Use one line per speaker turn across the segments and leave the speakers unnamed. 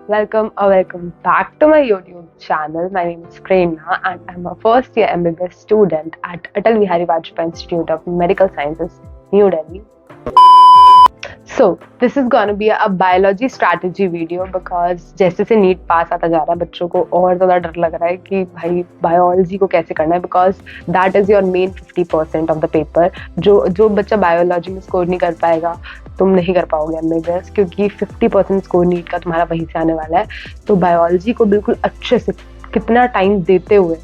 welcome back to my YouTube channel. My name is Prerna and I'm a first year MBBS student at Atal Bihari Vajpayee Institute of Medical Sciences, New Delhi. So this is gonna be a biology strategy video because जैसे से NEET pass आता जा रहा है बच्चों को और ज़्यादा डर लग रहा है कि भाई बायोलॉजी को कैसे करना है because that is your main 50% of the paper. जो बच्चा बायोलॉजी में स्कोर नहीं कर पाएगा तुम नहीं कर पाओगे एमबीबीएस, क्योंकि 50% स्कोर नीट का तुम्हारा वहीं से आने वाला है. तो बायोलॉजी को बिल्कुल अच्छे से कितना टाइम देते हुए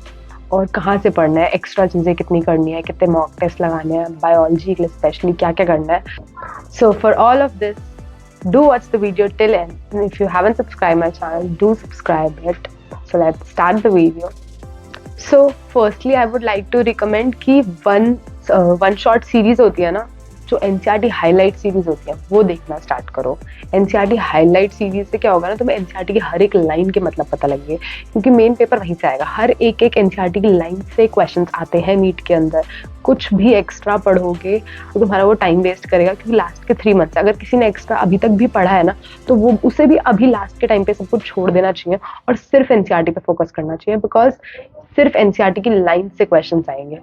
और कहाँ से पढ़ना है, एक्स्ट्रा चीज़ें कितनी करनी है, कितने मॉक टेस्ट लगाने हैं, बायोलॉजी के लिए स्पेशली क्या क्या करना है. So for all of this do watch the video till end, and if you haven't subscribed my channel, do subscribe it. So let's start the video. So firstly I would like to recommend कि one shot series होती है ना, जो NCERT highlight series होती है वो देखना start करो. NCERT हाईलाइट सीरीज से क्या होगा ना, तुम्हें NCERT की हर एक लाइन के मतलब पता लगेंगे, क्योंकि मेन पेपर वहीं से आएगा. हर एक NCERT की लाइन से क्वेश्चंस आते हैं नीट के अंदर. कुछ भी एक्स्ट्रा पढ़ोगे तो तुम्हारा वो टाइम वेस्ट करेगा, क्योंकि लास्ट के 3 मंथ्स अगर किसी ने एक्स्ट्रा अभी तक भी पढ़ा है ना, तो वो उसे भी अभी लास्ट के टाइम पे सब कुछ छोड़ देना चाहिए और सिर्फ NCERT पे फोकस करना चाहिए, बिकॉज सिर्फ NCERT की लाइन से क्वेश्चन आएंगे.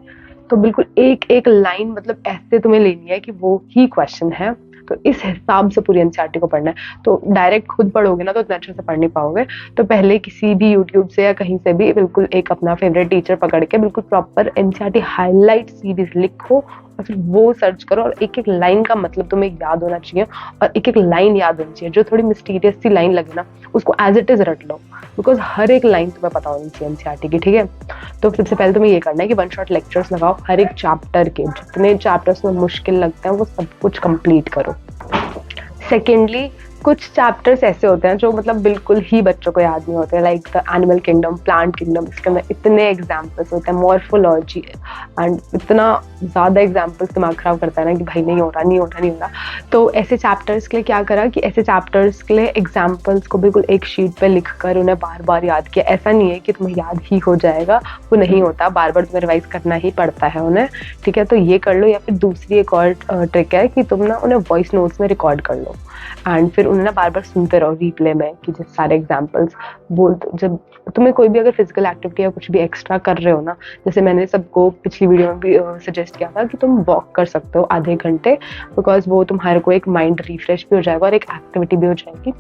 तो बिल्कुल एक एक लाइन मतलब ऐसे तुम्हें लेनी है कि वो ही क्वेश्चन है. तो इस हिसाब से पूरी NCERT को पढ़ना है. तो डायरेक्ट खुद पढ़ोगे ना तो इतना अच्छे से पढ़ नहीं पाओगे. तो पहले किसी भी यूट्यूब से या कहीं से भी बिल्कुल एक अपना फेवरेट टीचर पकड़ के बिल्कुल प्रॉपर NCERT हाईलाइट सीरीज लिखो और फिर वो सर्च करो, और एक एक लाइन का मतलब तुम्हें याद होना चाहिए और एक एक लाइन याद होनी चाहिए. जो थोड़ी मिस्टीरियस सी लाइन लगे ना उसको एज इट इज रट लो, बिकॉज हर एक लाइन तुम्हें पता होनी चाहिए NCERT की. ठीक है, तो सबसे पहले तुम्हें ये करना है कि 1 शॉट लेक्चर्स लगाओ. हर एक चैप्टर के जितने चैप्टर्स में मुश्किल लगता है वो सब कुछ कंप्लीट करो. सेकेंडली कुछ चैप्टर्स ऐसे होते हैं जो मतलब बिल्कुल ही बच्चों को याद नहीं होते, like the animal kingdom, plant kingdom. इसके अंदर इतने एग्जाम्पल्स होते हैं, मॉर्फोलॉजी, एंड इतना ज़्यादा एग्जाम्पल्स दिमाग खराब करता है ना कि भाई नहीं हो रहा. तो ऐसे चैप्टर्स के लिए क्या करा कि ऐसे चैप्टर्स के लिए एग्जाम्पल्स को बिल्कुल एक शीट पे लिख कर उन्हें बार बार याद किया. ऐसा नहीं है कि तुम्हें याद ही हो जाएगा, वो नहीं होता, बार बार तुम्हें रिवाइज करना ही पड़ता है उन्हें. ठीक है, तो ये कर लो. या फिर दूसरी एक और ट्रिक है कि तुम ना उन्हें वॉइस नोट्स में रिकॉर्ड कर लो एंड फिर उन्हें ना बार बार सुनते रहो रीप्ले में कि जैसे सारे एग्जाम्पल्स बोल. जब तुम्हें कोई भी अगर फिजिकल एक्टिविटी या कुछ भी एक्स्ट्रा कर रहे हो ना, जैसे मैंने सबको पिछली वीडियो में भी सजेस्ट किया था कि तुम वॉक कर सकते हो आधे घंटे, बिकॉज वो तुम्हारे को एक माइंड रिफ्रेश भी हो जाएगा और एक एक्टिविटी भी हो जाएगी.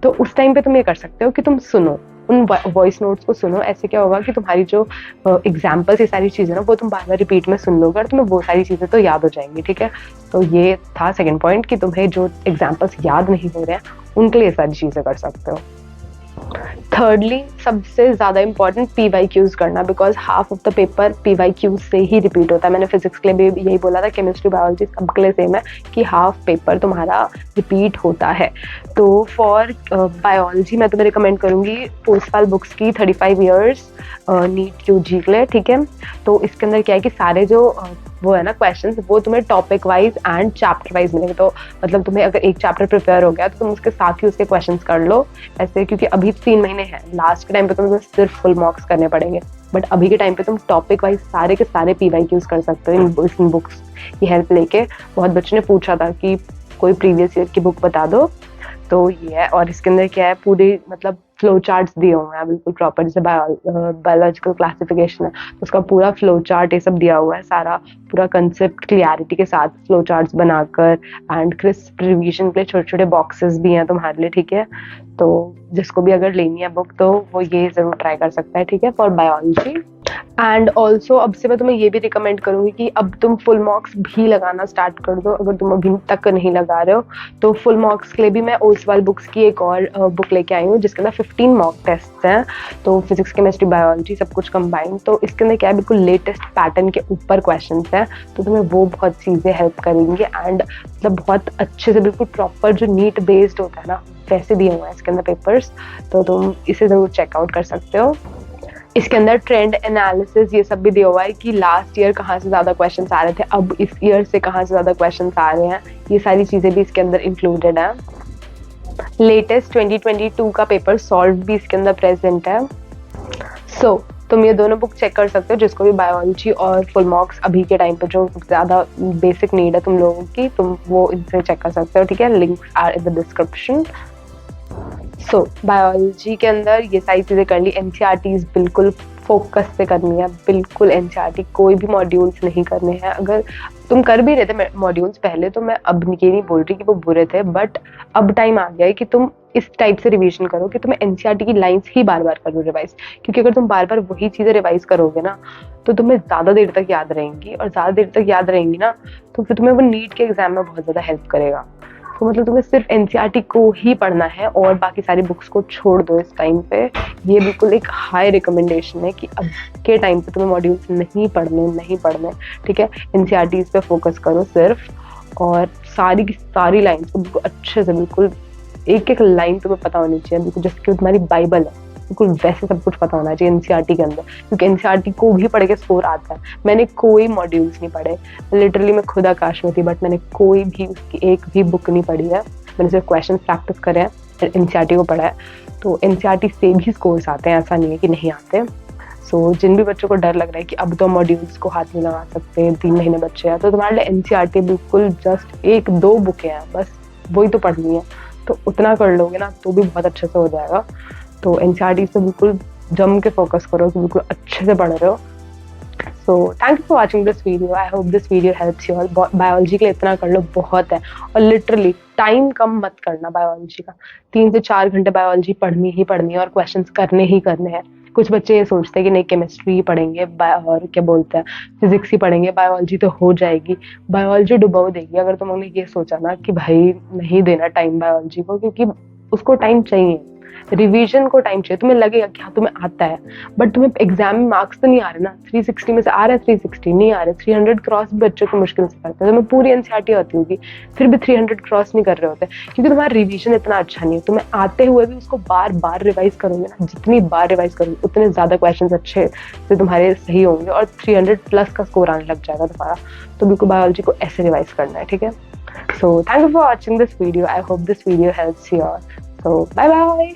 तो उस टाइम पे तुम ये कर सकते हो कि तुम सुनो, उन वॉइस नोट्स को सुनो. ऐसे क्या होगा कि तुम्हारी जो एग्जाम्पल्स ये सारी चीज़ें ना वो तुम बार बार रिपीट में सुन लोगे और तुम्हें वो सारी चीज़ें तो याद हो जाएंगी. ठीक है, तो ये था सेकंड पॉइंट कि तुम्हें जो एग्जाम्पल्स याद नहीं हो रहे हैं उनके लिए सारी चीज़ें कर सकते हो. थर्डली सबसे ज़्यादा इंपॉर्टेंट PYQs करना, because half of the paper PYQs से ही रिपीट होता है. मैंने फिजिक्स के लिए भी यही बोला था, केमिस्ट्री बायोलॉजी सबके लिए सेम है कि हाफ पेपर तुम्हारा रिपीट होता है. तो फॉर बायोलॉजी मैं तुम्हें रिकमेंड करूँगी पोस्टफाल बुक्स की 35 ईयर्स नीट UG के लिए. ठीक है, तो इसके अंदर क्या है कि सारे जो वो है ना क्वेश्चंस वो तुम्हें topic wise and chapter wise मिलेंगे. तो मतलब तुम्हें अगर एक चैप्टर प्रिपेयर हो गया तो तुम उसके साथ ही उसके क्वेश्चंस कर लो ऐसे, क्योंकि अभी 3 महीने हैं. लास्ट के टाइम पे तुम्हें सिर्फ फुल मार्क्स करने पड़ेंगे, बट अभी के टाइम पे तुम टॉपिक वाइज सारे के सारे PYQs कर सकते हो इन बुक्स की हेल्प लेके. बहुत बच्चों ने पूछा था कि कोई प्रीवियस ईयर की बुक बता दो, तो ये है. और इसके अंदर क्या है, पूरी मतलब फ्लो चार्ट्स दिए हुए हैं बिल्कुल प्रॉपर. जैसे बायोलॉजिकल क्लासिफिकेशन है तो उसका पूरा फ्लो चार्ट ये सब दिया हुआ है, सारा पूरा कंसेप्ट क्लियरिटी के साथ फ्लो चार्ट्स बनाकर. एंड क्रिस्प रिवीजन के लिए छोटे छोटे बॉक्सेस भी हैं तुम्हारे लिए. ठीक है, तो जिसको भी अगर लेनी है बुक तो वो ये ज़रूर ट्राई कर सकता है. ठीक है, फॉर बायोलॉजी. एंड ऑल्सो अब से मैं तुम्हें ये भी रिकमेंड करूँगी कि अब तुम फुल मार्क्स भी लगाना स्टार्ट कर दो. अगर तुम अभी तक नहीं लगा रहे हो तो फुल मार्क्स के लिए भी मैं ओसवाल बुक्स की एक और बुक लेके आई हूँ जिसके अंदर 15 मॉक टेस्ट हैं. तो फिजिक्स, केमिस्ट्री, बायोलॉजी सब कुछ कंबाइंड. तो इसके अंदर क्या है, बिल्कुल लेटेस्ट पैटर्न के ऊपर क्वेश्चन हैं, तो तुम्हें वो बहुत चीज़ें हेल्प करेंगी. एंड मतलब बहुत अच्छे से बिल्कुल प्रॉपर जो नीट बेस्ड होता है ना वैसे दिए हुए हैं इसके अंदर पेपर्स. तो तुम इसे ज़रूर चेकआउट कर सकते हो. इसके अंदर ट्रेंड एनालिसिस ये सब भी दिया हुआ है कि लास्ट ईयर कहाँ से ज़्यादा क्वेश्चंस आ रहे थे, अब इस ईयर से कहाँ से ज़्यादा क्वेश्चंस आ रहे हैं. ये सारी चीज़ें भी इसके अंदर इंक्लूडेड है. लेटेस्ट 2022 का पेपर सॉल्व भी इसके अंदर प्रेजेंट है. सो तुम ये दोनों बुक चेक कर सकते हो, जिसको भी बायोलॉजी और फुल मार्क्स अभी के टाइम पे जो ज़्यादा बेसिक नीड है तुम लोगों की, तुम वो इनसे चेक कर सकते हो. ठीक है, links are in the description. So biology के अंदर ये सारी चीज़ें कर ली। एनसीईआरटीज बिल्कुल फोकस से करनी है, बिल्कुल एनसीईआरटी कोई भी मॉड्यूल्स नहीं करने हैं। अगर तुम कर भी रहे थे मॉड्यूल्स पहले, तो मैं अब ये नहीं बोल रही कि वो बुरे थे, बट अब टाइम आ गया है कि तुम इस टाइप से रिवीजन करो कि तुम्हें एनसीईआरटी की लाइंस ही बार बार करो रिवाइज। क्योंकि अगर तुम बार बार वही चीज़ें रिवाइज करोगे ना, तो तुम्हें ज़्यादा देर तक याद रहेंगी, और ज़्यादा देर तक याद रहेंगी ना, तो फिर तुम्हें वो नीट के एग्जाम में बहुत ज़्यादा हेल्प करेगा। तो मतलब तुम्हें सिर्फ एनसीईआरटी को ही पढ़ना है और बाकी सारी बुक्स को छोड़ दो इस टाइम पे। ये बिल्कुल एक हाई रिकमेंडेशन है कि अब के टाइम पे तुम्हें मॉड्यूल्स नहीं पढ़ने, ठीक है। एनसीईआरटीज पे फोकस करो सिर्फ, और सारी की सारी लाइन्स को बिल्कुल अच्छे से, बिल्कुल एक एक लाइन तुम्हें पता होनी चाहिए, बिल्कुल जैसे कि तुम्हारी बाइबल है, बिल्कुल वैसे सब कुछ पता होना चाहिए एनसीईआरटी के अंदर। क्योंकि एनसीईआरटी को भी पढ़ के स्कोर आता है। मैंने कोई मॉड्यूल्स नहीं पढ़े, लिटरली मैं खुद आकाश में थी, बट मैंने कोई भी उसकी एक भी बुक नहीं पढ़ी है। मैंने सिर्फ क्वेश्चन प्रैक्टिस करे हैं, एनसीईआरटी को पढ़ा है। तो एनसीईआरटी से भी स्कोर्स आते हैं, ऐसा नहीं है कि नहीं आते। सो जिन भी बच्चों को डर लग रहा है कि अब तो मॉड्यूल्स को हाथ नहीं लगा सकते, 3 महीने बच्चे हैं, तो तुम्हारे लिए एनसीईआरटी बिल्कुल जस्ट 1-2 बुकें हैं, बस वही तो पढ़नी है। तो उतना कर लोगे ना तो भी बहुत अच्छे से हो जाएगा। तो एनसीईआरटी पे बिल्कुल जम के फोकस करो कि बिल्कुल अच्छे से पढ़ रहे हो। सो thank you for watching this video. I hope this video helps you all. Biology के लिए इतना कर लो बहुत है, और लिटरली टाइम कम मत करना बायोलॉजी का। 3 से 4 घंटे बायोलॉजी पढ़नी ही पढ़नी है, और क्वेश्चंस करने ही करने हैं। कुछ बच्चे ये सोचते हैं कि नहीं केमिस्ट्री ही पढ़ेंगे, और क्या बोलते हैं फिजिक्स ही पढ़ेंगे, बायोलॉजी तो हो जाएगी। बायोलॉजी डुबो देगी अगर तुमने ये सोचा ना कि भाई नहीं देना टाइम बायोलॉजी को, क्योंकि उसको टाइम चाहिए, रिवीजन को टाइम चाहिए। तुम्हें लगेगा कि हाँ तुम्हें आता है, बट तुम्हें एग्जाम में मार्क्स तो नहीं आ रहे ना। 360 में से आ रहे हैं 360, नहीं आ रहे 300 क्रॉस भी बच्चों को मुश्किल से करते हैं। तुम्हें पूरी एनसीईआरटी आती होगी, फिर भी 300 क्रॉस नहीं कर रहे होते, क्योंकि तुम्हारा रिवीजन इतना अच्छा नहीं है। तुम्हें आते हुए भी उसको बार बार रिवाइज करोगे ना, जितनी बार रिवाइज करोगे उतने ज्यादा क्वेश्चन अच्छे से तुम्हारे सही होंगे, और 300+ का स्कोर आने लग जाएगा तुम्हारा। तो बिल्कुल बायोलॉजी को ऐसे रिवाइज करना है, ठीक है। So thank you for watching this video. I hope this video helps you all. So bye bye.